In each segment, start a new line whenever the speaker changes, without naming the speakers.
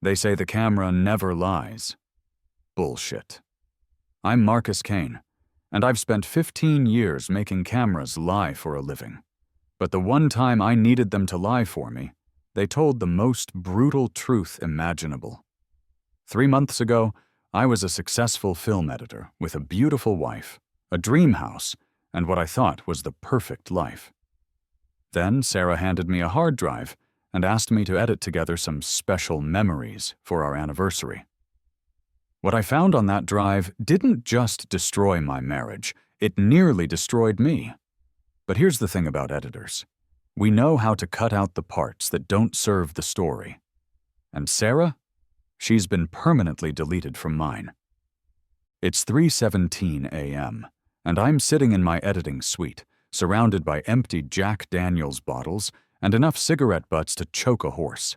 They say the camera never lies. Bullshit. I'm Marcus Kane, and I've spent 15 years making cameras lie for a living. But the one time I needed them to lie for me, they told the most brutal truth imaginable. 3 months ago, I was a successful film editor with a beautiful wife, a dream house, and what I thought was the perfect life. Then Sarah handed me a hard drive and asked me to edit together some special memories for our anniversary. What I found on that drive didn't just destroy my marriage, it nearly destroyed me. But here's the thing about editors. We know how to cut out the parts that don't serve the story. And Sarah? She's been permanently deleted from mine. It's 3:17 a.m., and I'm sitting in my editing suite, surrounded by empty Jack Daniels bottles and enough cigarette butts to choke a horse.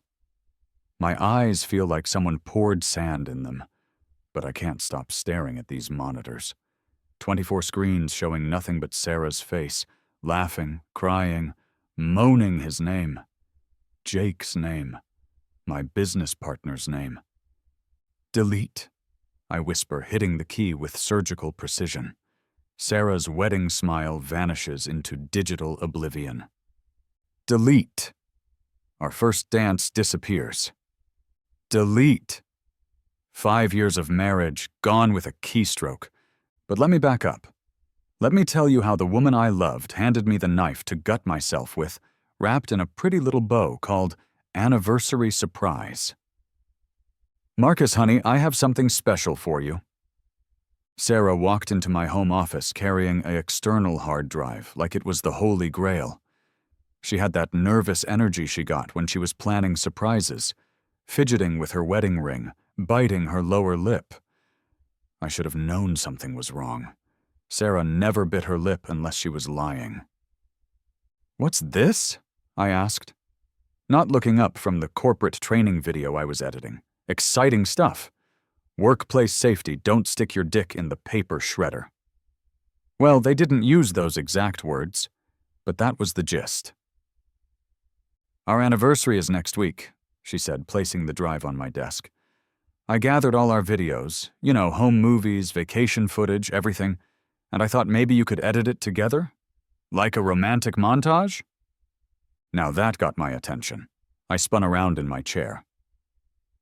My eyes feel like someone poured sand in them, but I can't stop staring at these monitors. 24 screens showing nothing but Sarah's face, laughing, crying, moaning his name. Jake's name. My business partner's name. Delete, I whisper, hitting the key with surgical precision. Sarah's wedding smile vanishes into digital oblivion. Delete. Our first dance disappears. Delete. 5 years of marriage, gone with a keystroke. But let me back up. Let me tell you how the woman I loved handed me the knife to gut myself with, wrapped in a pretty little bow called Anniversary Surprise. Marcus, honey, I have something special for you. Sarah walked into my home office carrying an external hard drive like it was the Holy Grail. She had that nervous energy she got when she was planning surprises, fidgeting with her wedding ring, biting her lower lip. I should have known something was wrong. Sarah never bit her lip unless she was lying. What's this? I asked, not looking up from the corporate training video I was editing. Exciting stuff. Workplace safety, don't stick your dick in the paper shredder. Well, they didn't use those exact words, but that was the gist. Our anniversary is next week, she said, placing the drive on my desk. I gathered all our videos, home movies, vacation footage, everything, and I thought maybe you could edit it together? Like a romantic montage? Now that got my attention. I spun around in my chair.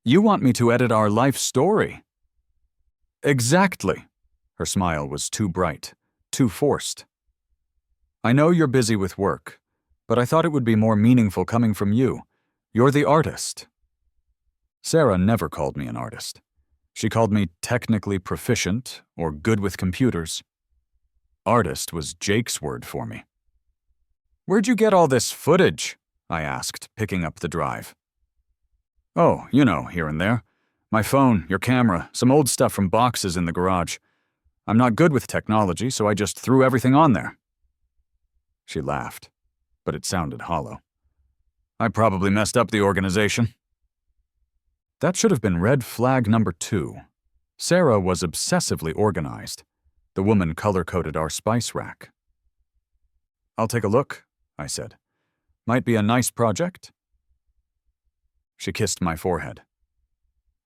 You want me to edit our life story? Exactly. Her smile was too bright, too forced. I know you're busy with work, but I thought it would be more meaningful coming from you. You're the artist. Sarah never called me an artist. She called me technically proficient or good with computers. Artist was Jake's word for me. Where'd you get all this footage? I asked, picking up the drive. Oh, here and there. My phone, your camera, some old stuff from boxes in the garage. I'm not good with technology, so I just threw everything on there. She laughed, but it sounded hollow. I probably messed up the organization. That should have been red flag number 2. Sarah was obsessively organized. The woman color-coded our spice rack. I'll take a look, I said. Might be a nice project. She kissed my forehead.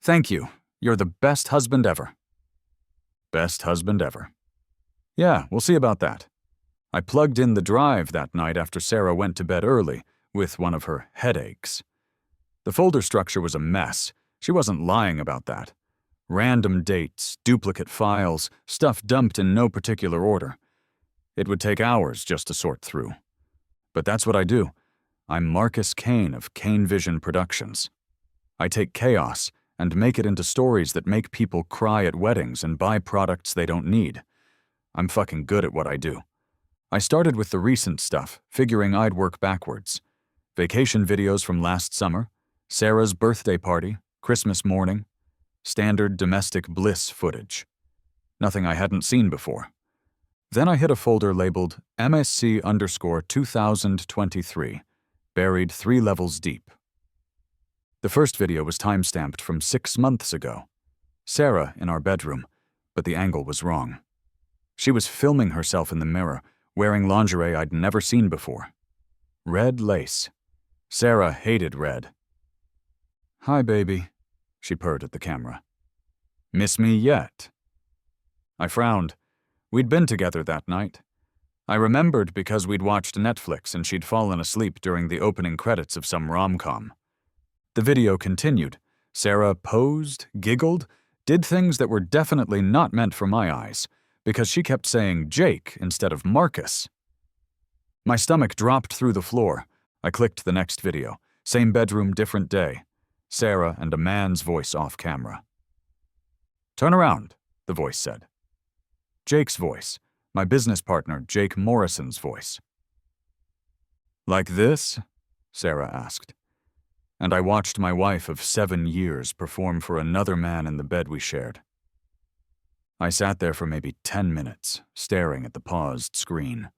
Thank you. You're the best husband ever. Best husband ever. Yeah, we'll see about that. I plugged in the drive that night after Sarah went to bed early with one of her headaches. The folder structure was a mess. She wasn't lying about that. Random dates, duplicate files, stuff dumped in no particular order. It would take hours just to sort through. But that's what I do. I'm Marcus Kane of Kane Vision Productions. I take chaos and make it into stories that make people cry at weddings and buy products they don't need. I'm fucking good at what I do. I started with the recent stuff, figuring I'd work backwards. Vacation videos from last summer, Sarah's birthday party, Christmas morning, standard domestic bliss footage. Nothing I hadn't seen before. Then I hit a folder labeled MSC_2023, buried 3 levels deep. The first video was timestamped from 6 months ago. Sarah in our bedroom, but the angle was wrong. She was filming herself in the mirror, wearing lingerie I'd never seen before. Red lace. Sarah hated red. Hi, baby. she purred at the camera. Miss me yet? I frowned. We'd been together that night. I remembered because we'd watched Netflix and she'd fallen asleep during the opening credits of some rom-com. The video continued. Sarah posed, giggled, did things that were definitely not meant for my eyes, because she kept saying Jake instead of Marcus. My stomach dropped through the floor. I clicked the next video. Same bedroom, different day. Sarah and a man's voice off camera. Turn around, the voice said. Jake's voice. My business partner, Jake Morrison's voice. Like this? Sarah asked. And I watched my wife of 7 years perform for another man in the bed we shared. I sat there for maybe 10 minutes, staring at the paused screen.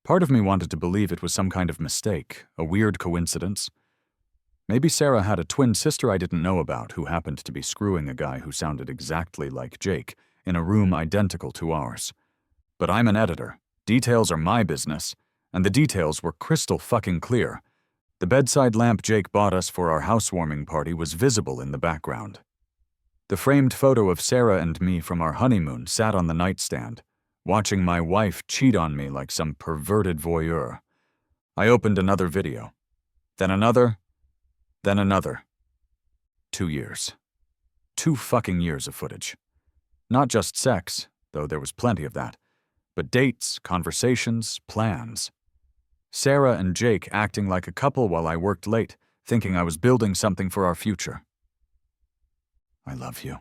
Part of me wanted to believe it was some kind of mistake, a weird coincidence. Maybe Sarah had a twin sister I didn't know about who happened to be screwing a guy who sounded exactly like Jake in a room identical to ours. But I'm an editor. Details are my business, and the details were crystal fucking clear. The bedside lamp Jake bought us for our housewarming party was visible in the background. The framed photo of Sarah and me from our honeymoon sat on the nightstand, watching my wife cheat on me like some perverted voyeur. I opened another video. Then another. Then another. 2 years. 2 fucking years of footage. Not just sex, though there was plenty of that, but dates, conversations, plans. Sarah and Jake acting like a couple while I worked late, thinking I was building something for our future. I love you,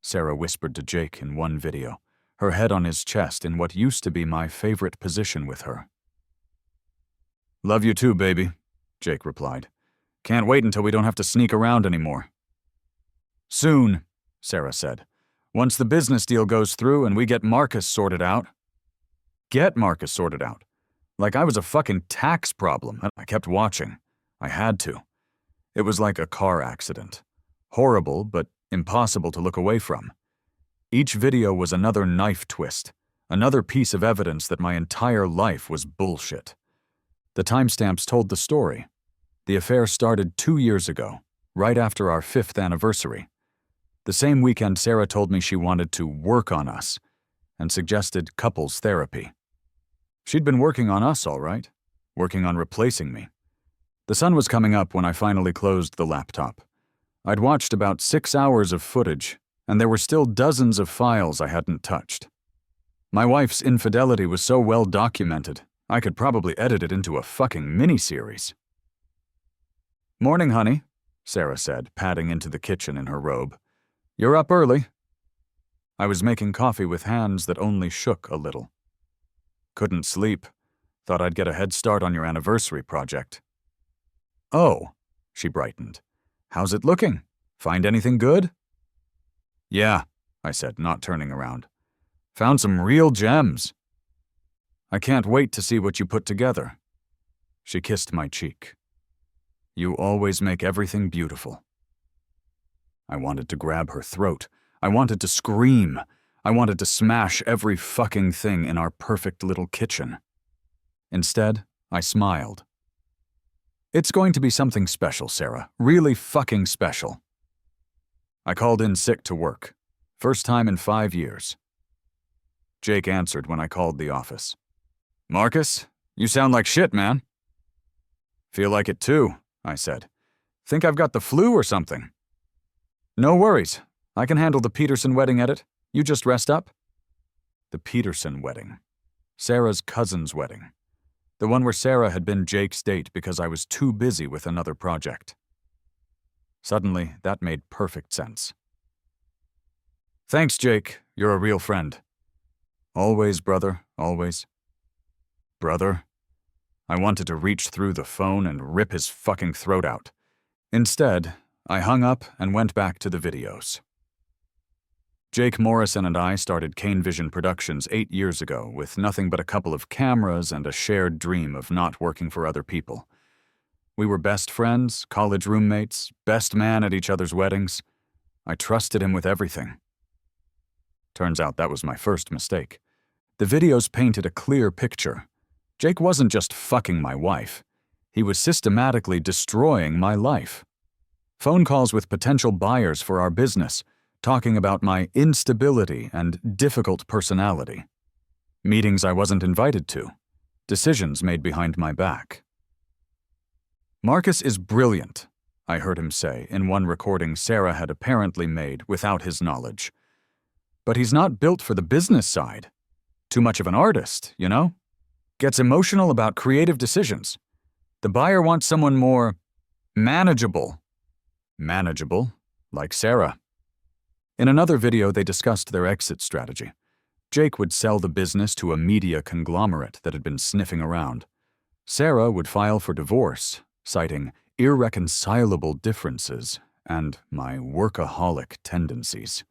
Sarah whispered to Jake in one video, her head on his chest in what used to be my favorite position with her. Love you too, baby, Jake replied. Can't wait until we don't have to sneak around anymore. Soon, Sarah said. Once the business deal goes through and we get Marcus sorted out. Get Marcus sorted out. Like I was a fucking tax problem, and I kept watching. I had to. It was like a car accident. Horrible, but impossible to look away from. Each video was another knife twist, another piece of evidence that my entire life was bullshit. The timestamps told the story. The affair started 2 years ago, right after our 5th anniversary. The same weekend Sarah told me she wanted to work on us and suggested couples therapy. She'd been working on us, all right, working on replacing me. The sun was coming up when I finally closed the laptop. I'd watched about 6 hours of footage, and there were still dozens of files I hadn't touched. My wife's infidelity was so well documented, I could probably edit it into a fucking miniseries. Morning, honey, Sarah said, padding into the kitchen in her robe. You're up early. I was making coffee with hands that only shook a little. Couldn't sleep. Thought I'd get a head start on your anniversary project. Oh, she brightened. How's it looking? Find anything good? Yeah, I said, not turning around. Found some real gems. I can't wait to see what you put together. She kissed my cheek. You always make everything beautiful. I wanted to grab her throat. I wanted to scream. I wanted to smash every fucking thing in our perfect little kitchen. Instead, I smiled. It's going to be something special, Sarah. Really fucking special. I called in sick to work. First time in 5 years. Jake answered when I called the office. Marcus, you sound like shit, man. Feel like it too, I said. Think I've got the flu or something. No worries. I can handle the Peterson wedding edit. You just rest up. The Peterson wedding. Sarah's cousin's wedding. The one where Sarah had been Jake's date because I was too busy with another project. Suddenly, that made perfect sense. Thanks, Jake. You're a real friend. Always, brother, always. Brother? I wanted to reach through the phone and rip his fucking throat out. Instead, I hung up and went back to the videos. Jake Morrison and I started Cane Vision Productions 8 years ago with nothing but a couple of cameras and a shared dream of not working for other people. We were best friends, college roommates, best man at each other's weddings. I trusted him with everything. Turns out that was my first mistake. The videos painted a clear picture. Jake wasn't just fucking my wife. He was systematically destroying my life. Phone calls with potential buyers for our business, talking about my instability and difficult personality. Meetings I wasn't invited to. Decisions made behind my back. "Marcus is brilliant," I heard him say in one recording Sarah had apparently made without his knowledge. "But he's not built for the business side. Too much of an artist, you know? Gets emotional about creative decisions. The buyer wants someone more manageable." Manageable, like Sarah. In another video, they discussed their exit strategy. Jake would sell the business to a media conglomerate that had been sniffing around. Sarah would file for divorce, citing irreconcilable differences and my workaholic tendencies.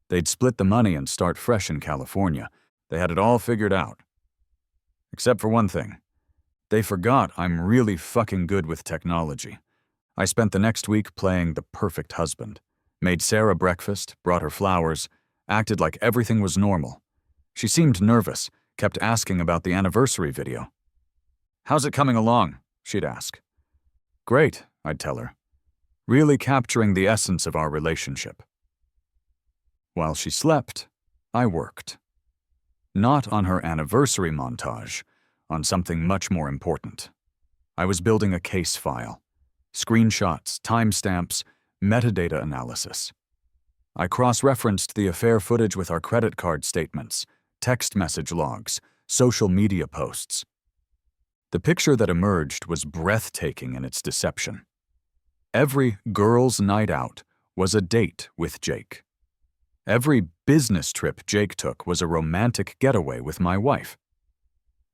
They'd split the money and start fresh in California. They had it all figured out. Except for one thing. They forgot I'm really fucking good with technology. I spent the next week playing the perfect husband. Made Sarah breakfast, brought her flowers, acted like everything was normal. She seemed nervous, kept asking about the anniversary video. "How's it coming along?" she'd ask. "Great," I'd tell her. Really capturing the essence of our relationship. While she slept, I worked. Not on her anniversary montage, on something much more important. I was building a case file. Screenshots, timestamps, metadata analysis. I cross-referenced the affair footage with our credit card statements, text message logs, social media posts. The picture that emerged was breathtaking in its deception. Every girls' night out was a date with Jake. Every business trip Jake took was a romantic getaway with my wife.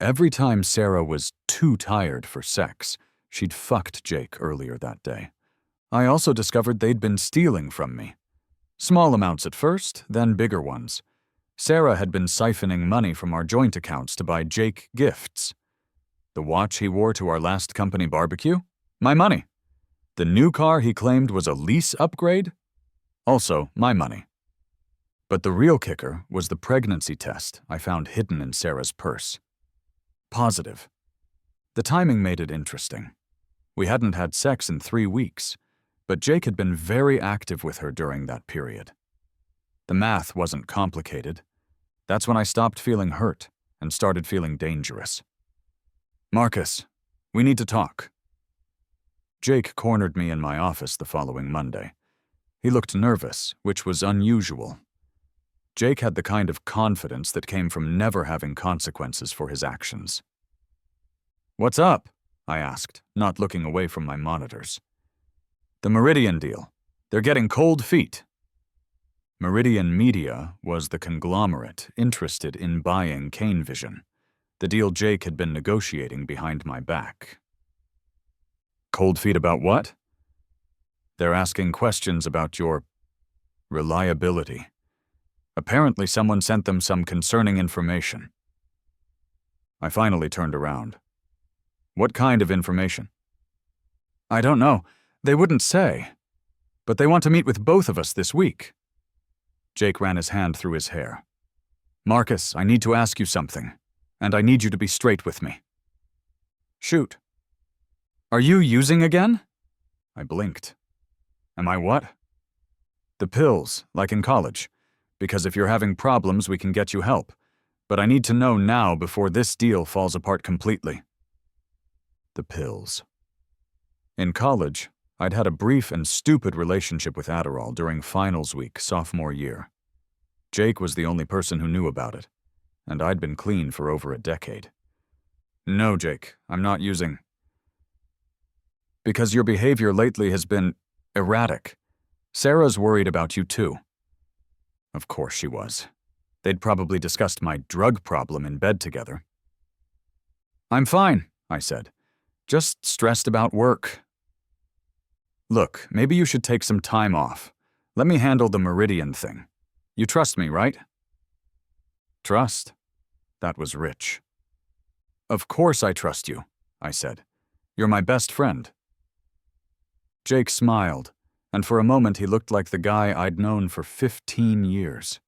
Every time Sarah was too tired for sex, she'd fucked Jake earlier that day. I also discovered they'd been stealing from me. Small amounts at first, then bigger ones. Sarah had been siphoning money from our joint accounts to buy Jake gifts. The watch he wore to our last company barbecue? My money. The new car he claimed was a lease upgrade? Also my money. But the real kicker was the pregnancy test I found hidden in Sarah's purse. Positive. The timing made it interesting. We hadn't had sex in 3 weeks, but Jake had been very active with her during that period. The math wasn't complicated. That's when I stopped feeling hurt and started feeling dangerous. "Marcus, we need to talk." Jake cornered me in my office the following Monday. He looked nervous, which was unusual. Jake had the kind of confidence that came from never having consequences for his actions. "What's up?" I asked, not looking away from my monitors. "The Meridian deal. They're getting cold feet." Meridian Media was the conglomerate interested in buying Kane Vision, the deal Jake had been negotiating behind my back. "Cold feet about what?" "They're asking questions about your reliability. Apparently someone sent them some concerning information." I finally turned around. "What kind of information?" "I don't know. They wouldn't say. But they want to meet with both of us this week." Jake ran his hand through his hair. "Marcus, I need to ask you something, and I need you to be straight with me." "Shoot." "Are you using again?" I blinked. "Am I what?" "The pills, like in college. Because if you're having problems, we can get you help. But I need to know now before this deal falls apart completely." The pills. In college, I'd had a brief and stupid relationship with Adderall during finals week sophomore year. Jake was the only person who knew about it, and I'd been clean for over a decade. "No, Jake, I'm not using." "Because your behavior lately has been erratic. Sarah's worried about you too." Of course she was. They'd probably discussed my drug problem in bed together. "I'm fine," I said. "Just stressed about work." "Look, maybe you should take some time off. Let me handle the Meridian thing. You trust me, right?" Trust? That was rich. "Of course I trust you," I said. "You're my best friend." Jake smiled, and for a moment he looked like the guy I'd known for 15 years.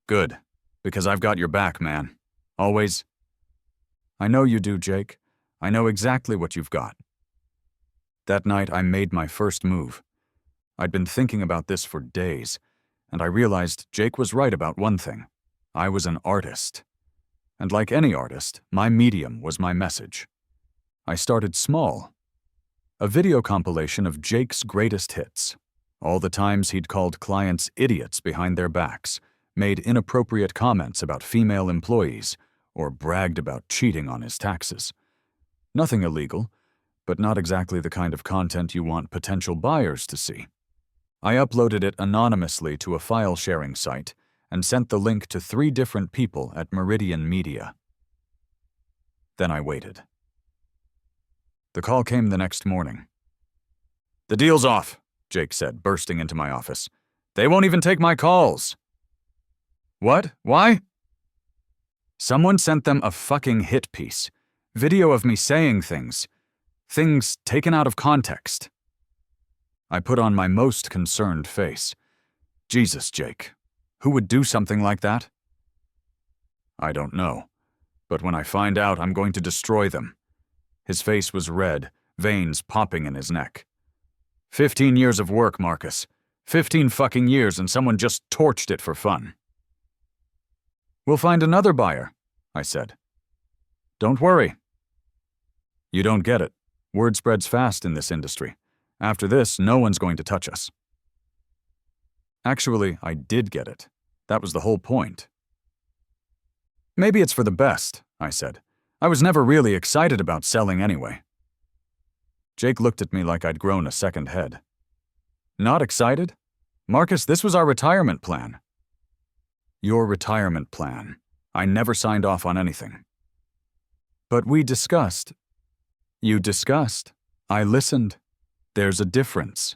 "Good, because I've got your back, man. Always." "I know you do, Jake. I know exactly what you've got." That night, I made my first move. I'd been thinking about this for days, and I realized Jake was right about one thing. I was an artist. And like any artist, my medium was my message. I started small. A video compilation of Jake's greatest hits. All the times he'd called clients idiots behind their backs, made inappropriate comments about female employees, or bragged about cheating on his taxes. Nothing illegal, but not exactly the kind of content you want potential buyers to see. I uploaded it anonymously to a file-sharing site and sent the link to 3 different people at Meridian Media. Then I waited. The call came the next morning. "The deal's off," Jake said, bursting into my office. "They won't even take my calls." "What? Why?" "Someone sent them a fucking hit piece. Video of me saying things. Things taken out of context." I put on my most concerned face. "Jesus, Jake. Who would do something like that?" "I don't know. But when I find out, I'm going to destroy them." His face was red, veins popping in his neck. 15 years of work, Marcus. 15 fucking years, and someone just torched it for fun. "We'll find another buyer," I said. "Don't worry." "You don't get it. Word spreads fast in this industry. After this, no one's going to touch us." Actually, I did get it. That was the whole point. "Maybe it's for the best," I said. "I was never really excited about selling anyway." Jake looked at me like I'd grown a second head. "Not excited? Marcus, this was our retirement plan." "Your retirement plan. I never signed off on anything." "But we discussed." "You discussed. I listened. There's a difference."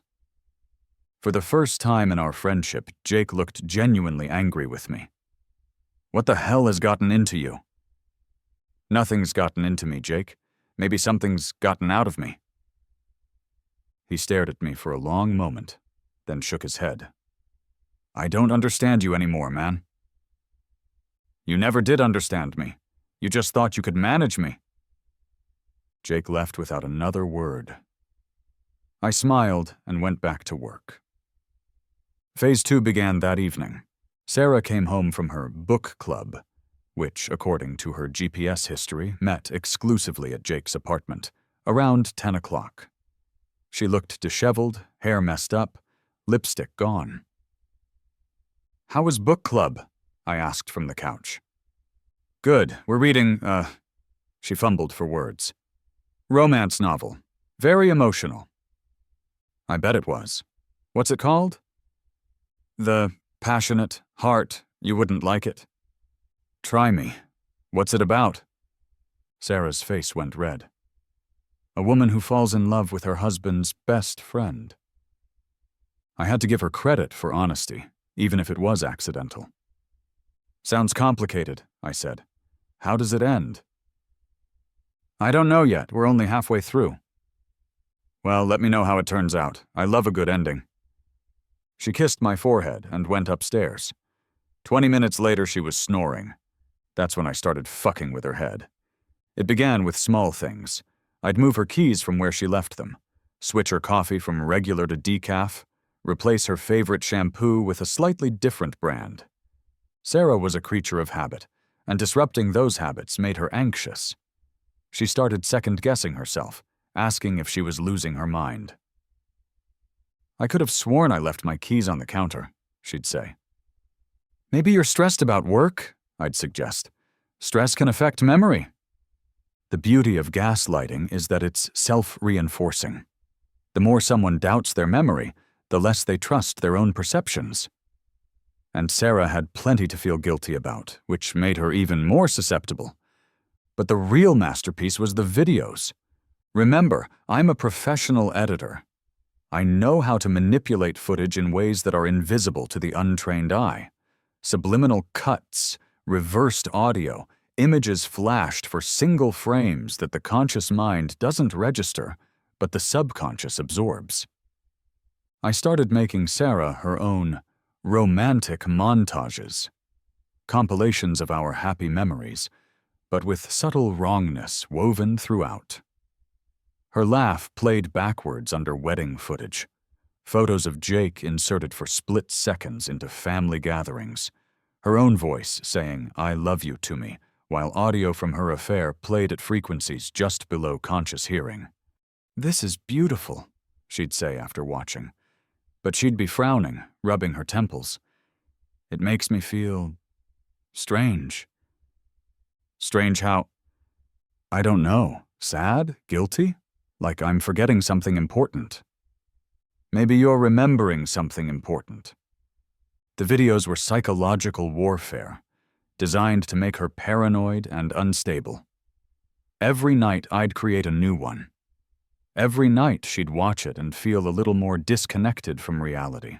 For the first time in our friendship, Jake looked genuinely angry with me. "What the hell has gotten into you?" "Nothing's gotten into me, Jake. Maybe something's gotten out of me." He stared at me for a long moment, then shook his head. "I don't understand you anymore, man." "You never did understand me. You just thought you could manage me." Jake left without another word. I smiled and went back to work. Phase 2 began that evening. Sarah came home from her book club, which, according to her GPS history, met exclusively at Jake's apartment, around 10 o'clock. She looked disheveled, hair messed up, lipstick gone. "How was book club?" I asked from the couch. "Good. We're reading, She fumbled for words. "Romance novel. Very emotional." I bet it was. "What's it called?" "The Passionate Heart. You wouldn't like it." "Try me. What's it about?" Sarah's face went red. "A woman who falls in love with her husband's best friend." I had to give her credit for honesty, even if it was accidental. "Sounds complicated," I said. "How does it end?" "I don't know yet. We're only halfway through." "Well, let me know how it turns out. I love a good ending." She kissed my forehead and went upstairs. 20 minutes later, she was snoring. That's when I started fucking with her head. It began with small things. I'd move her keys from where she left them, switch her coffee from regular to decaf, replace her favorite shampoo with a slightly different brand. Sarah was a creature of habit, and disrupting those habits made her anxious. She started second-guessing herself, asking if she was losing her mind. "I could have sworn I left my keys on the counter," she'd say. "Maybe you're stressed about work," I'd suggest. "Stress can affect memory." The beauty of gaslighting is that it's self-reinforcing. The more someone doubts their memory, the less they trust their own perceptions. And Sarah had plenty to feel guilty about, which made her even more susceptible. But the real masterpiece was the videos. Remember, I'm a professional editor. I know how to manipulate footage in ways that are invisible to the untrained eye. Subliminal cuts, reversed audio, images flashed for single frames that the conscious mind doesn't register, but the subconscious absorbs. I started making Sarah her own romantic montages, compilations of our happy memories, but with subtle wrongness woven throughout. Her laugh played backwards under wedding footage. Photos of Jake inserted for split seconds into family gatherings. Her own voice saying, "I love you" to me, while audio from her affair played at frequencies just below conscious hearing. "This is beautiful," she'd say after watching. But she'd be frowning, rubbing her temples. "It makes me feel strange." Strange how? I don't know. Sad? Guilty? Like I'm forgetting something important. Maybe you're remembering something important. The videos were psychological warfare, designed to make her paranoid and unstable. Every night I'd create a new one. Every night she'd watch it and feel a little more disconnected from reality.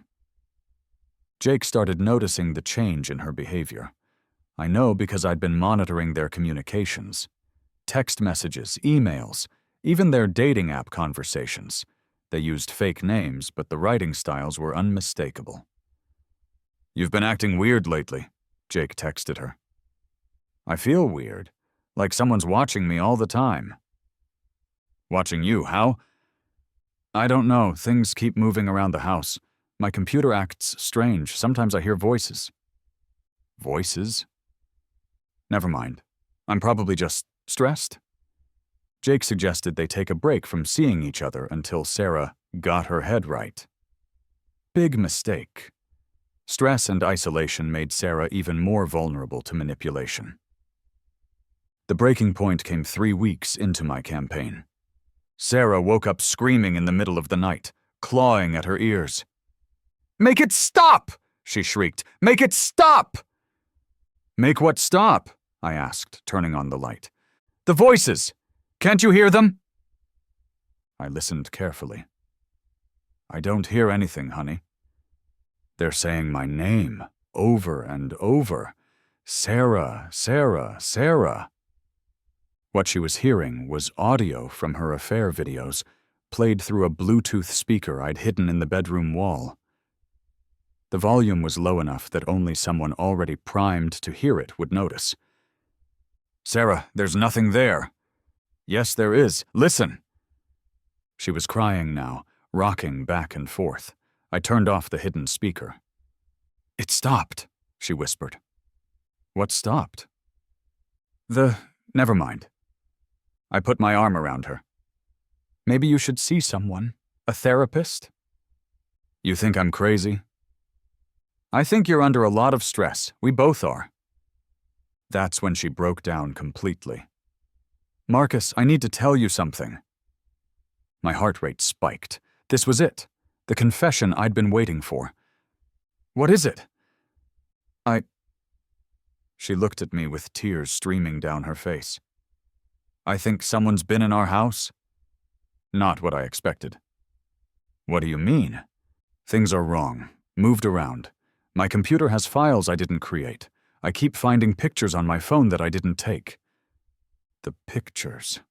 Jake started noticing the change in her behavior. I know because I'd been monitoring their communications. Text messages, emails, even their dating app conversations. They used fake names, but the writing styles were unmistakable. "You've been acting weird lately," Jake texted her. "I feel weird, like someone's watching me all the time." "Watching you, how?" "I don't know, things keep moving around the house. My computer acts strange, sometimes I hear voices." "Voices?" "Never mind. I'm probably just stressed." Jake suggested they take a break from seeing each other until Sarah got her head right. Big mistake. Stress and isolation made Sarah even more vulnerable to manipulation. The breaking point came 3 weeks into my campaign. Sarah woke up screaming in the middle of the night, clawing at her ears. "Make it stop!" she shrieked. "Make it stop!" "Make what stop?" I asked, turning on the light. "The voices! Can't you hear them?" I listened carefully. "I don't hear anything, honey. They're saying my name, over and over. Sarah, Sarah, Sarah." What she was hearing was audio from her affair videos, played through a Bluetooth speaker I'd hidden in the bedroom wall. The volume was low enough that only someone already primed to hear it would notice. "Sarah, there's nothing there." "Yes, there is. Listen." She was crying now, rocking back and forth. I turned off the hidden speaker. "It stopped," she whispered. "What stopped?" Never mind." I put my arm around her. "Maybe you should see someone. A therapist?" "You think I'm crazy?" "I think you're under a lot of stress. We both are." That's when she broke down completely. "Marcus, I need to tell you something." My heart rate spiked. This was it. The confession I'd been waiting for. "What is it?" She looked at me with tears streaming down her face. "I think someone's been in our house." Not what I expected. "What do you mean?" "Things are wrong. Moved around. My computer has files I didn't create. I keep finding pictures on my phone that I didn't take." The pictures.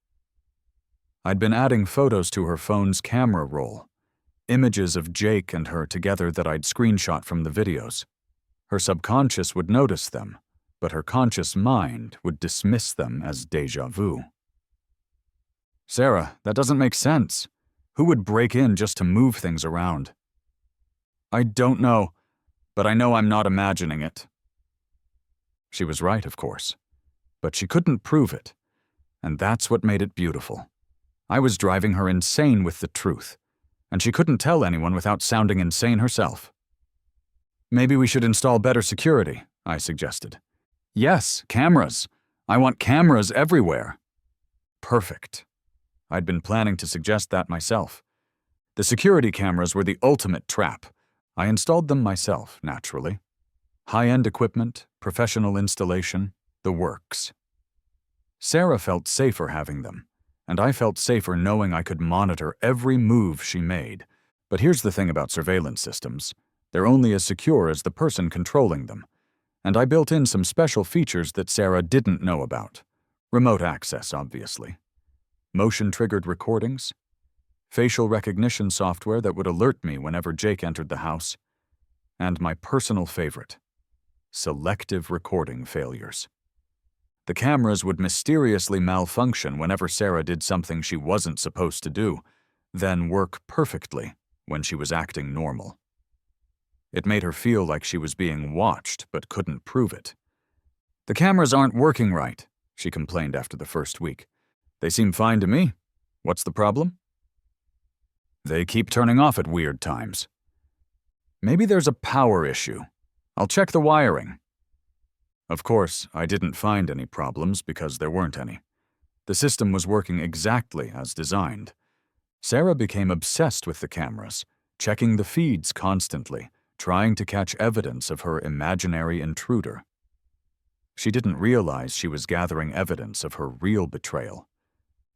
I'd been adding photos to her phone's camera roll. Images of Jake and her together that I'd screenshot from the videos. Her subconscious would notice them, but her conscious mind would dismiss them as déjà vu. "Sarah, that doesn't make sense. Who would break in just to move things around?" "I don't know, but I know I'm not imagining it." She was right, of course, but she couldn't prove it, and that's what made it beautiful. I was driving her insane with the truth, and she couldn't tell anyone without sounding insane herself. "Maybe we should install better security," I suggested. "Yes, cameras. I want cameras everywhere." Perfect. I'd been planning to suggest that myself. The security cameras were the ultimate trap. I installed them myself, naturally. High-end equipment, professional installation, the works. Sarah felt safer having them, and I felt safer knowing I could monitor every move she made. But here's the thing about surveillance systems. They're only as secure as the person controlling them. And I built in some special features that Sarah didn't know about. Remote access, obviously. Motion-triggered recordings. Facial recognition software that would alert me whenever Jake entered the house. And my personal favorite. Selective recording failures. The cameras would mysteriously malfunction whenever Sarah did something she wasn't supposed to do, then work perfectly when she was acting normal. It made her feel like she was being watched but couldn't prove it. "The cameras aren't working right," she complained after the first week. "They seem fine to me. What's the problem?" "They keep turning off at weird times." "Maybe there's a power issue. I'll check the wiring." Of course, I didn't find any problems because there weren't any. The system was working exactly as designed. Sarah became obsessed with the cameras, checking the feeds constantly, trying to catch evidence of her imaginary intruder. She didn't realize she was gathering evidence of her real betrayal.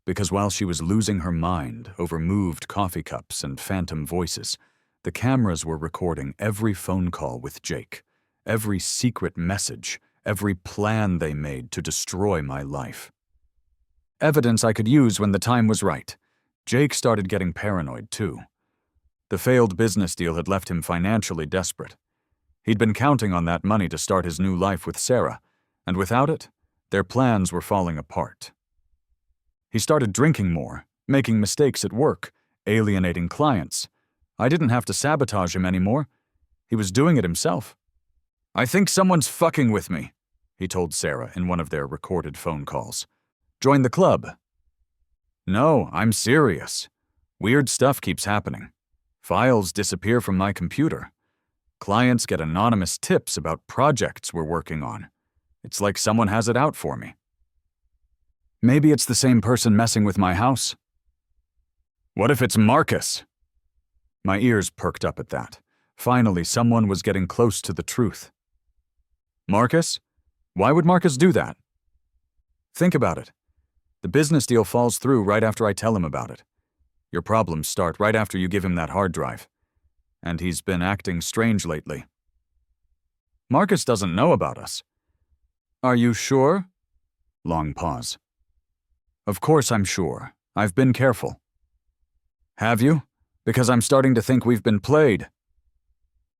Because while she was losing her mind over moved coffee cups and phantom voices, the cameras were recording every phone call with Jake, every secret message, every plan they made to destroy my life. Evidence I could use when the time was right. Jake started getting paranoid, too. The failed business deal had left him financially desperate. He'd been counting on that money to start his new life with Sarah, and without it, their plans were falling apart. He started drinking more, making mistakes at work, alienating clients. I didn't have to sabotage him anymore. He was doing it himself. "I think someone's fucking with me," he told Sarah in one of their recorded phone calls. "Join the club." "No, I'm serious. Weird stuff keeps happening. Files disappear from my computer. Clients get anonymous tips about projects we're working on. It's like someone has it out for me." "Maybe it's the same person messing with my house." "What if it's Marcus?" My ears perked up at that. Finally, someone was getting close to the truth. "Marcus? Why would Marcus do that?" "Think about it. The business deal falls through right after I tell him about it. Your problems start right after you give him that hard drive. And he's been acting strange lately." "Marcus doesn't know about us." "Are you sure?" Long pause. "Of course I'm sure. I've been careful." "Have you? Because I'm starting to think we've been played."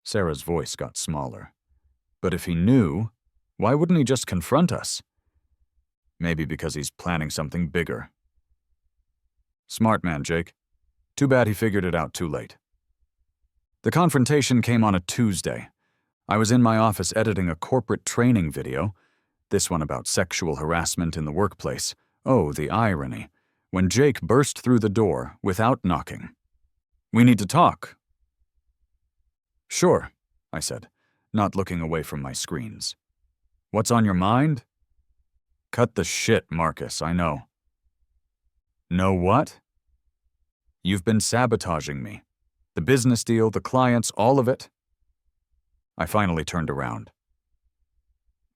Sarah's voice got smaller. "But if he knew, why wouldn't he just confront us?" "Maybe because he's planning something bigger." "Smart man, Jake. Too bad he figured it out too late." The confrontation came on a Tuesday. I was in my office editing a corporate training video, this one about sexual harassment in the workplace. Oh, the irony. When Jake burst through the door without knocking. "We need to talk." "Sure," I said, not looking away from my screens. "What's on your mind?" "Cut the shit, Marcus, I know." "Know what?" "You've been sabotaging me. The business deal, the clients, all of it." I finally turned around.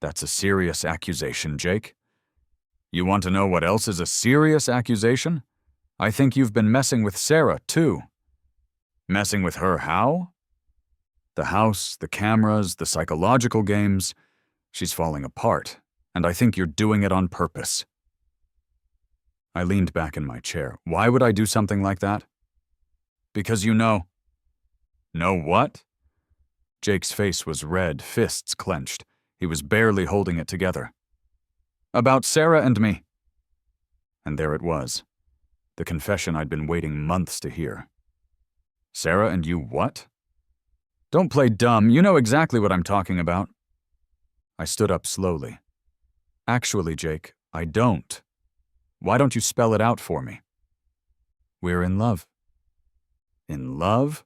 "That's a serious accusation, Jake." "You want to know what else is a serious accusation? I think you've been messing with Sarah, too." "Messing with her how?" "The house, the cameras, the psychological games. She's falling apart, and I think you're doing it on purpose." I leaned back in my chair. "Why would I do something like that?" "Because you know." "Know what?" Jake's face was red, fists clenched. He was barely holding it together. "About Sarah and me." And there it was. The confession I'd been waiting months to hear. "Sarah and you what?" "Don't play dumb. You know exactly what I'm talking about." I stood up slowly. "Actually, Jake, I don't. Why don't you spell it out for me?" "We're in love." "In love?"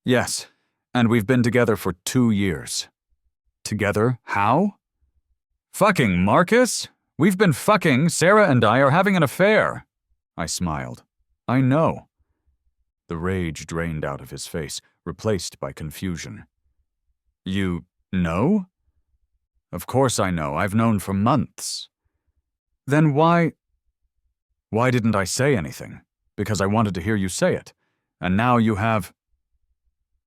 "Yes, and we've been together for 2 years." "Together? How?" "Fucking, Marcus! We've been fucking. Sarah and I are having an affair." I smiled. "I know." The rage drained out of his face, replaced by confusion. "You know?" "Of course I know. I've known for months." "Then why—" "Why didn't I say anything? Because I wanted to hear you say it. And now you have—"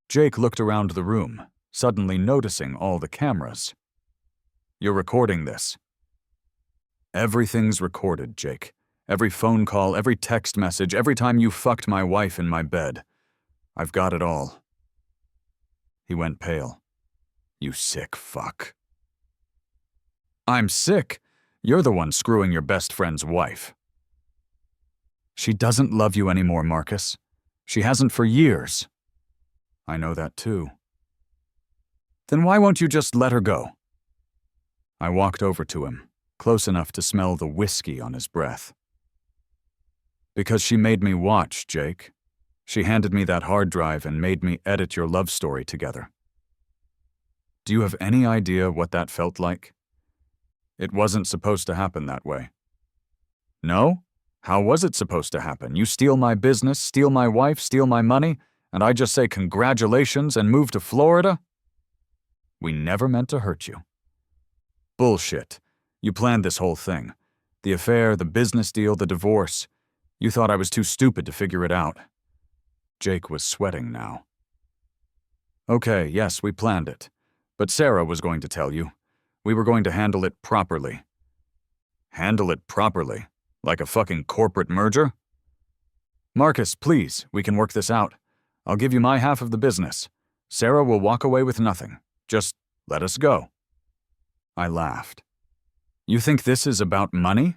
Jake looked around the room, suddenly noticing all the cameras. "You're recording this." "Everything's recorded, Jake. Every phone call, every text message, every time you fucked my wife in my bed. I've got it all." He went pale. "You sick fuck." I'm sick. You're the one screwing your best friend's wife. She doesn't love you anymore, Marcus. She hasn't for years. I know that too. Then why won't you just let her go? I walked over to him, close enough to smell the whiskey on his breath. Because she made me watch, Jake. She handed me that hard drive and made me edit your love story together. Do you have any idea what that felt like? It wasn't supposed to happen that way. No? How was it supposed to happen? You steal my business, steal my wife, steal my money, and I just say congratulations and move to Florida? We never meant to hurt you. Bullshit. You planned this whole thing. The affair, the business deal, the divorce. You thought I was too stupid to figure it out. Jake was sweating now. Okay, yes, we planned it. But Sarah was going to tell you. We were going to handle it properly. Handle it properly? Like a fucking corporate merger? Marcus, please, we can work this out. I'll give you my half of the business. Sarah will walk away with nothing. Just let us go. I laughed. You think this is about money?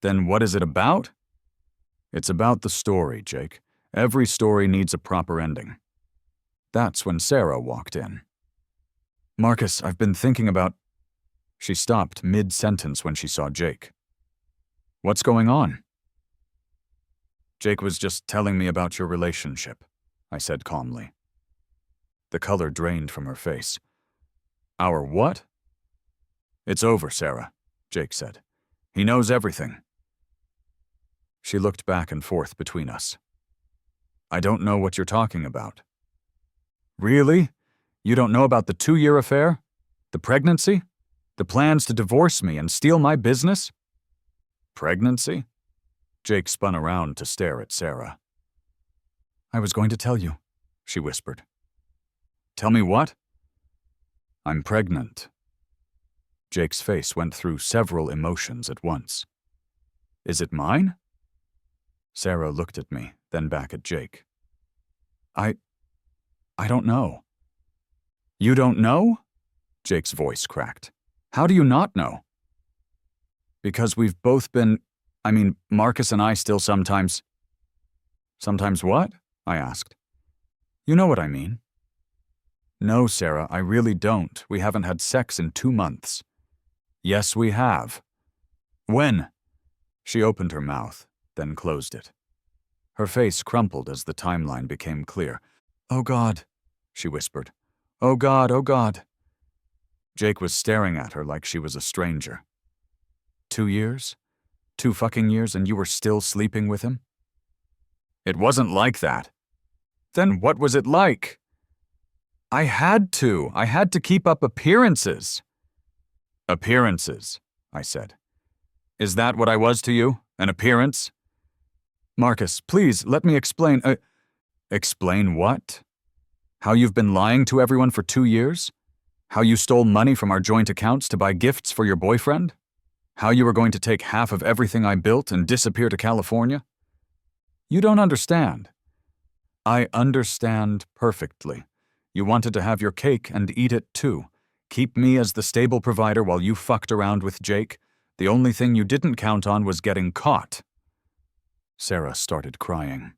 Then what is it about? It's about the story, Jake. Every story needs a proper ending. That's when Sarah walked in. Marcus, I've been thinking about... She stopped mid-sentence when she saw Jake. What's going on? Jake was just telling me about your relationship, I said calmly. The color drained from her face. Our what? It's over, Sarah, Jake said. He knows everything. She looked back and forth between us. I don't know what you're talking about. Really? You don't know about the 2-year affair? The pregnancy? The plans to divorce me and steal my business? Pregnancy? Jake spun around to stare at Sarah. I was going to tell you, she whispered. Tell me what? I'm pregnant. Jake's face went through several emotions at once. Is it mine? Sarah looked at me, then back at Jake. I don't know. You don't know? Jake's voice cracked. How do you not know? Because we've both been... Marcus and I still sometimes... Sometimes what? I asked. You know what I mean. No, Sarah, I really don't. We haven't had sex in 2 months. Yes, we have. When? She opened her mouth, then closed it. Her face crumpled as the timeline became clear. Oh God, she whispered. Oh God, oh God. Jake was staring at her like she was a stranger. 2 years? 2 fucking years and you were still sleeping with him? It wasn't like that. Then what was it like? I had to keep up appearances. Appearances, I said. Is that what I was to you? An appearance? Marcus, please, let me explain. Explain what? How you've been lying to everyone for 2 years? How you stole money from our joint accounts to buy gifts for your boyfriend? How you were going to take half of everything I built and disappear to California? You don't understand. I understand perfectly. You wanted to have your cake and eat it too. Keep me as the stable provider while you fucked around with Jake. The only thing you didn't count on was getting caught. Sarah started crying.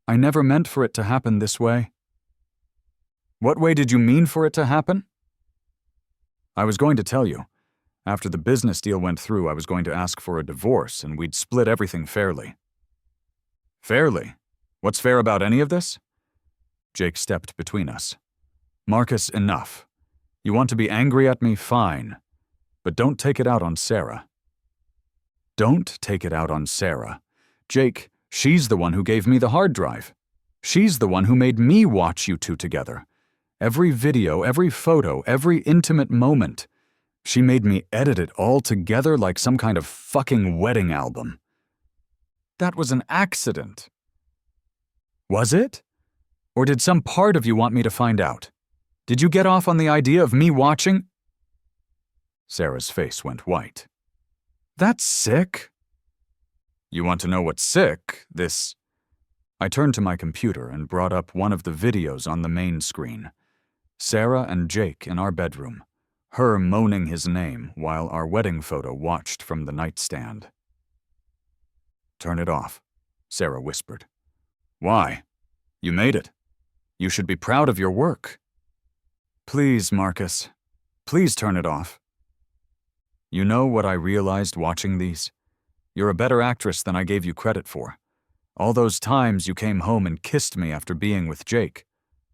I never meant for it to happen this way. What way did you mean for it to happen? I was going to tell you. After the business deal went through, I was going to ask for a divorce and we'd split everything fairly. Fairly? What's fair about any of this? Jake stepped between us. Marcus, enough. You want to be angry at me? Fine. But don't take it out on Sarah. Don't take it out on Sarah. Jake, she's the one who gave me the hard drive. She's the one who made me watch you two together. Every video, every photo, every intimate moment. She made me edit it all together like some kind of fucking wedding album. That was an accident. Was it? Or did some part of you want me to find out? Did you get off on the idea of me watching? Sarah's face went white. That's sick. You want to know what's sick? This... I turned to my computer and brought up one of the videos on the main screen. Sarah and Jake in our bedroom. her moaning his name while our wedding photo watched from the nightstand. "Turn it off," Sarah whispered. "Why? You made it. You should be proud of your work." "Please, Marcus. Please turn it off." "You know what I realized watching these? You're a better actress than I gave you credit for. All those times you came home and kissed me after being with Jake.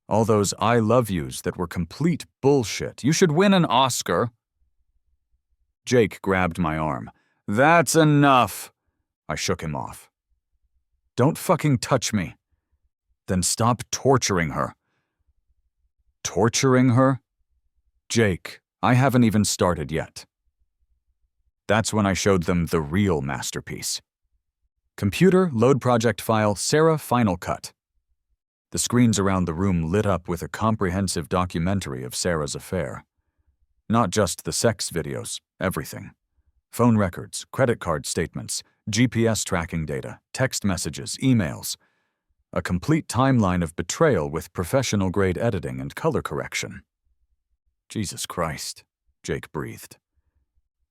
All those I love yous that were complete bullshit. You should win an Oscar." Jake grabbed my arm. "That's enough." I shook him off. "Don't fucking touch me." "Then stop torturing her." "Torturing her?" "Jake, I haven't even started yet." That's when I showed them the real masterpiece. Computer, load project file, Sarah, Final Cut. The screens around the room lit up with a comprehensive documentary of Sarah's affair. Not just the sex videos, everything. Phone records, credit card statements, GPS tracking data, text messages, emails. A complete timeline of betrayal with professional-grade editing and color correction. "Jesus Christ," Jake breathed.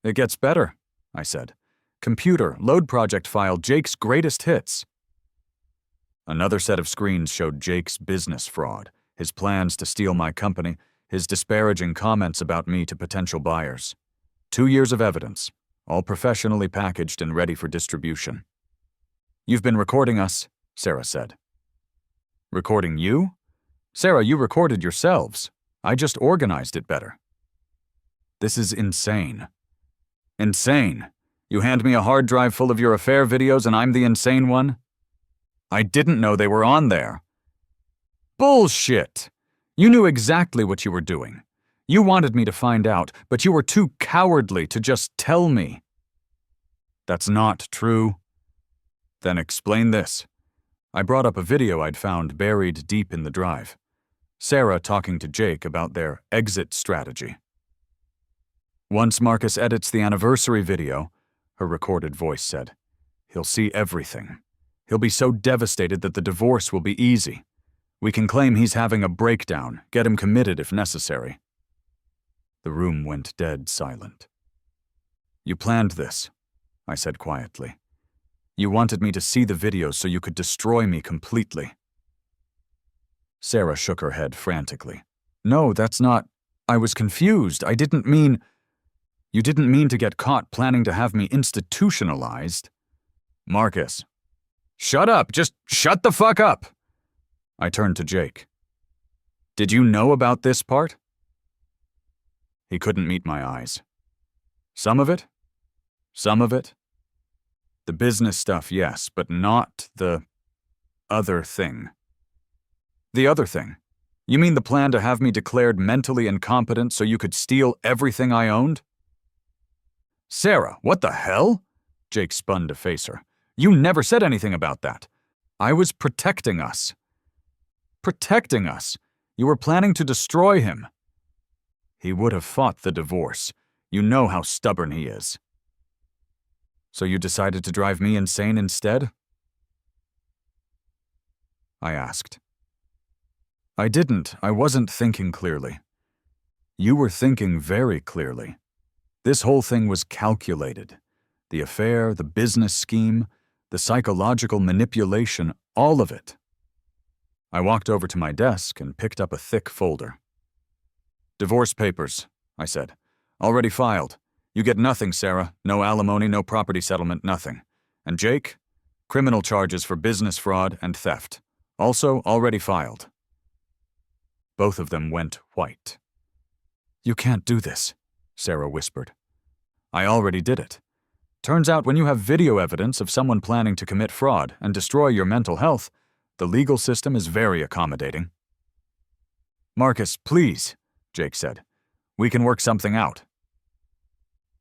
"It gets better," I said. "Computer, load project file, Jake's greatest hits." Another set of screens showed Jake's business fraud, his plans to steal my company, his disparaging comments about me to potential buyers. 2 years of evidence, all professionally packaged and ready for distribution. "You've been recording us," Sarah said. "Recording you? Sarah, you recorded yourselves. I just organized it better." "This is insane." "Insane? You hand me a hard drive full of your affair videos and I'm the insane one?" "I didn't know they were on there." "Bullshit! You knew exactly what you were doing. You wanted me to find out, but you were too cowardly to just tell me." "That's not true." "Then explain this." I brought up a video I'd found buried deep in the drive. Sarah talking to Jake about their exit strategy. "Once Marcus edits the anniversary video," her recorded voice said, "he'll see everything. He'll be so devastated that the divorce will be easy. We can claim he's having a breakdown, get him committed if necessary." The room went dead silent. "You planned this," I said quietly. "You wanted me to see the videos so you could destroy me completely." Sarah shook her head frantically. "No, that's not. I was confused. I didn't mean—" "You didn't mean to get caught planning to have me institutionalized." "Marcus." "Shut up! Just shut the fuck up!" I turned to Jake. "Did you know about this part?" He couldn't meet my eyes. "Some of it? Some of it? The business stuff, yes, but not the other thing." "The other thing? You mean the plan to have me declared mentally incompetent so you could steal everything I owned?" "Sarah, what the hell?" Jake spun to face her. "You never said anything about that. I was protecting us." "Protecting us? You were planning to destroy him." "He would have fought the divorce. You know how stubborn he is." "So you decided to drive me insane instead?" I asked. "I didn't. I wasn't thinking clearly." "You were thinking very clearly. This whole thing was calculated. The affair, the business scheme, the psychological manipulation, all of it." I walked over to my desk and picked up a thick folder. "Divorce papers," I said. "Already filed. You get nothing, Sarah. No alimony, no property settlement, nothing. And Jake? Criminal charges for business fraud and theft. Also already filed." Both of them went white. "You can't do this," Sarah whispered. "I already did it. Turns out when you have video evidence of someone planning to commit fraud and destroy your mental health, the legal system is very accommodating." "Marcus, please," Jake said. "We can work something out."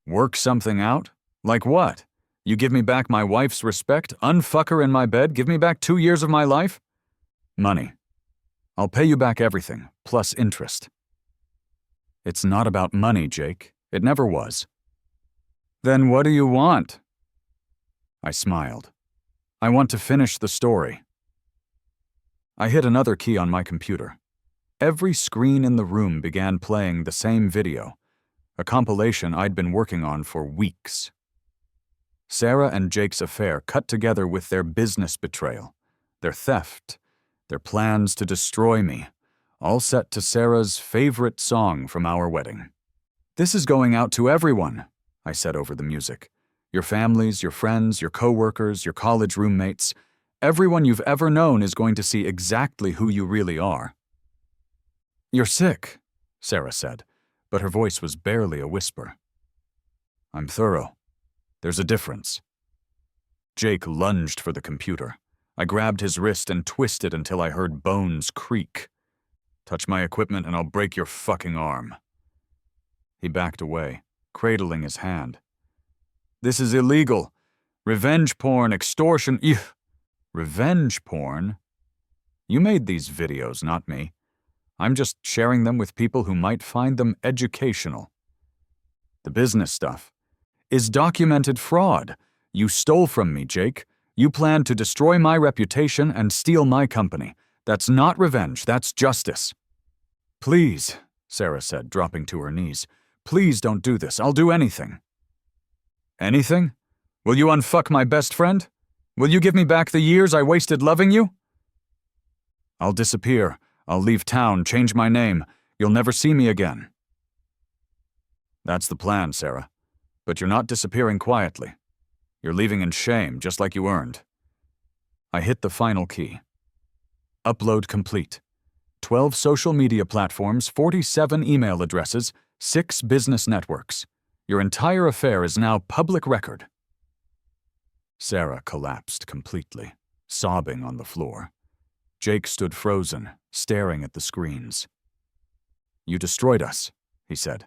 "Work something out? Like what? You give me back my wife's respect, unfuck her in my bed, give me back 2 years of my life?" "Money. I'll pay you back everything, plus interest." "It's not about money, Jake. It never was." "Then what do you want?" I smiled. "I want to finish the story." I hit another key on my computer. Every screen in the room began playing the same video. a compilation I'd been working on for weeks. Sarah and Jake's affair cut together with their business betrayal, their theft, their plans to destroy me, all set to Sarah's favorite song from our wedding. "This is going out to everyone," I said over the music. "Your families, your friends, your coworkers, your college roommates. Everyone you've ever known is going to see exactly who you really are." "You're sick," Sarah said, but her voice was barely a whisper. "I'm thorough. There's a difference." Jake lunged for the computer. I grabbed his wrist and twisted until I heard bones creak. "Touch my equipment and I'll break your fucking arm." He backed away, cradling his hand. "This is illegal. Revenge porn, extortion." "Revenge porn? You made these videos, not me. I'm just sharing them with people who might find them educational. The business stuff is documented fraud. You stole from me, Jake. You planned to destroy my reputation and steal my company. That's not revenge, that's justice." "Please," Sarah said, dropping to her knees. "Please don't do this. I'll do anything." "Anything? Will you unfuck my best friend? Will you give me back the years I wasted loving you?" "I'll disappear. I'll leave town, change my name. You'll never see me again." "That's the plan, Sarah. But you're not disappearing quietly. You're leaving in shame, just like you earned." I hit the final key. Upload complete. 12 social media platforms, 47 email addresses, 6 business networks. Your entire affair is now public record. Sarah collapsed completely, sobbing on the floor. Jake stood frozen, staring at the screens. "You destroyed us," he said.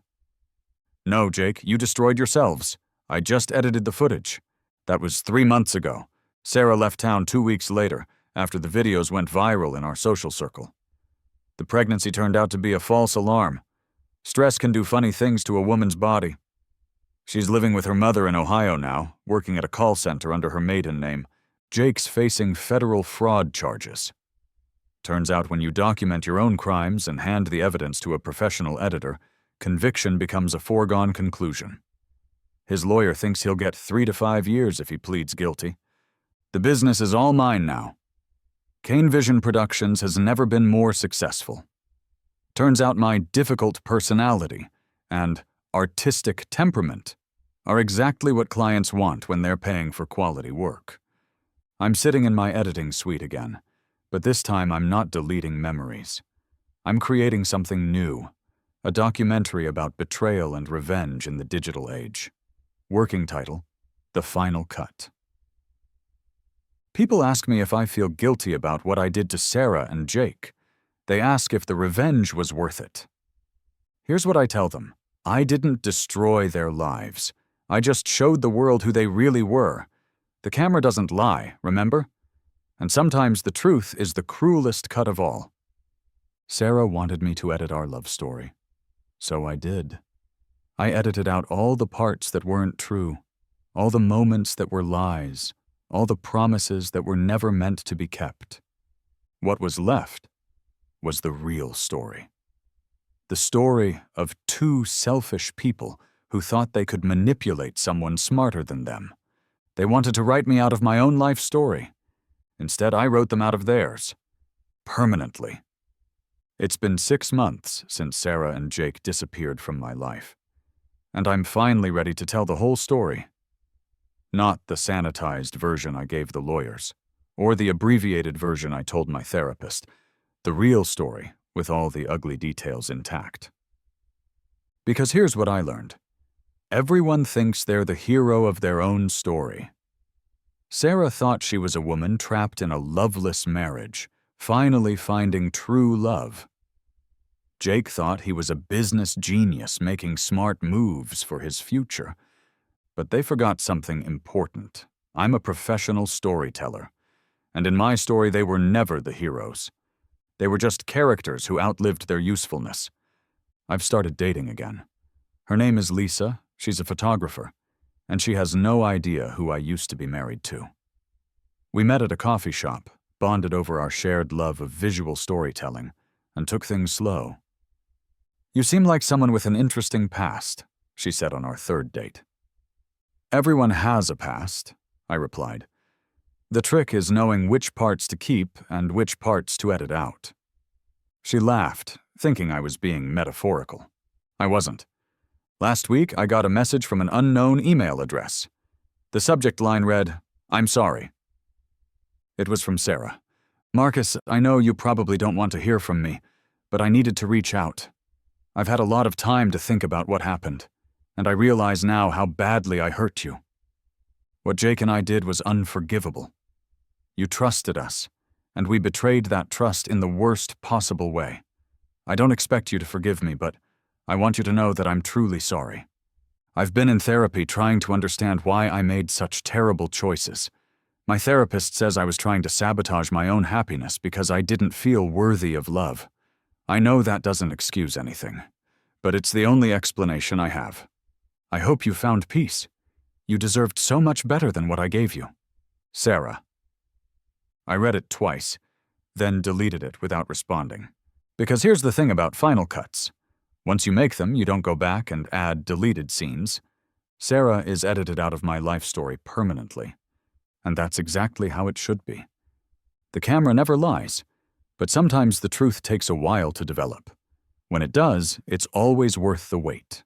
"No, Jake, you destroyed yourselves. I just edited the footage. That was 3 months ago. Sarah left town 2 weeks later, after the videos went viral in our social circle. The pregnancy turned out to be a false alarm. Stress can do funny things to a woman's body. She's living with her mother in Ohio now, working at a call center under her maiden name. Jake's facing federal fraud charges. Turns out when you document your own crimes and hand the evidence to a professional editor, conviction becomes a foregone conclusion. His lawyer thinks he'll get 3 to 5 years if he pleads guilty. The business is all mine now. Kane Vision Productions has never been more successful. Turns out my difficult personality and artistic temperament are exactly what clients want when they're paying for quality work. I'm sitting in my editing suite again, but this time I'm not deleting memories. I'm creating something new, a documentary about betrayal and revenge in the digital age. Working title, The Final Cut. People ask me if I feel guilty about what I did to Sarah and Jake. They ask if the revenge was worth it. Here's what I tell them. I didn't destroy their lives. I just showed the world who they really were. The camera doesn't lie, remember? And sometimes the truth is the cruelest cut of all. Sarah wanted me to edit our love story. So I did. I edited out all the parts that weren't true, all the moments that were lies, all the promises that were never meant to be kept. What was left was the real story. The story of 2 selfish people who thought they could manipulate someone smarter than them. They wanted to write me out of my own life story. Instead, I wrote them out of theirs. Permanently. It's been 6 months since Sarah and Jake disappeared from my life. And I'm finally ready to tell the whole story. Not the sanitized version I gave the lawyers, or the abbreviated version I told my therapist. The real story, with all the ugly details intact. Because here's what I learned. Everyone thinks they're the hero of their own story. Sarah thought she was a woman trapped in a loveless marriage, finally finding true love. Jake thought he was a business genius making smart moves for his future. But they forgot something important. I'm a professional storyteller. And in my story, they were never the heroes. They were just characters who outlived their usefulness. I've started dating again. Her name is Lisa, she's a photographer, and she has no idea who I used to be married to. We met at a coffee shop, bonded over our shared love of visual storytelling, and took things slow. "You seem like someone with an interesting past," she said on our third date. Everyone has a past, I replied. The trick is knowing which parts to keep and which parts to edit out. She laughed, thinking I was being metaphorical. I wasn't. Last week, I got a message from an unknown email address. The subject line read, "I'm sorry." It was from Sarah. "Marcus, I know you probably don't want to hear from me, but I needed to reach out. I've had a lot of time to think about what happened, and I realize now how badly I hurt you. What Jake and I did was unforgivable. You trusted us, and we betrayed that trust in the worst possible way. I don't expect you to forgive me, but I want you to know that I'm truly sorry. I've been in therapy trying to understand why I made such terrible choices. My therapist says I was trying to sabotage my own happiness because I didn't feel worthy of love. I know that doesn't excuse anything, but it's the only explanation I have. I hope you found peace. You deserved so much better than what I gave you. Sarah." I read it twice, then deleted it without responding. Because here's the thing about Final Cuts. Once you make them, you don't go back and add deleted scenes. Sarah is edited out of my life story permanently. And that's exactly how it should be. The camera never lies, but sometimes the truth takes a while to develop. When it does, it's always worth the wait.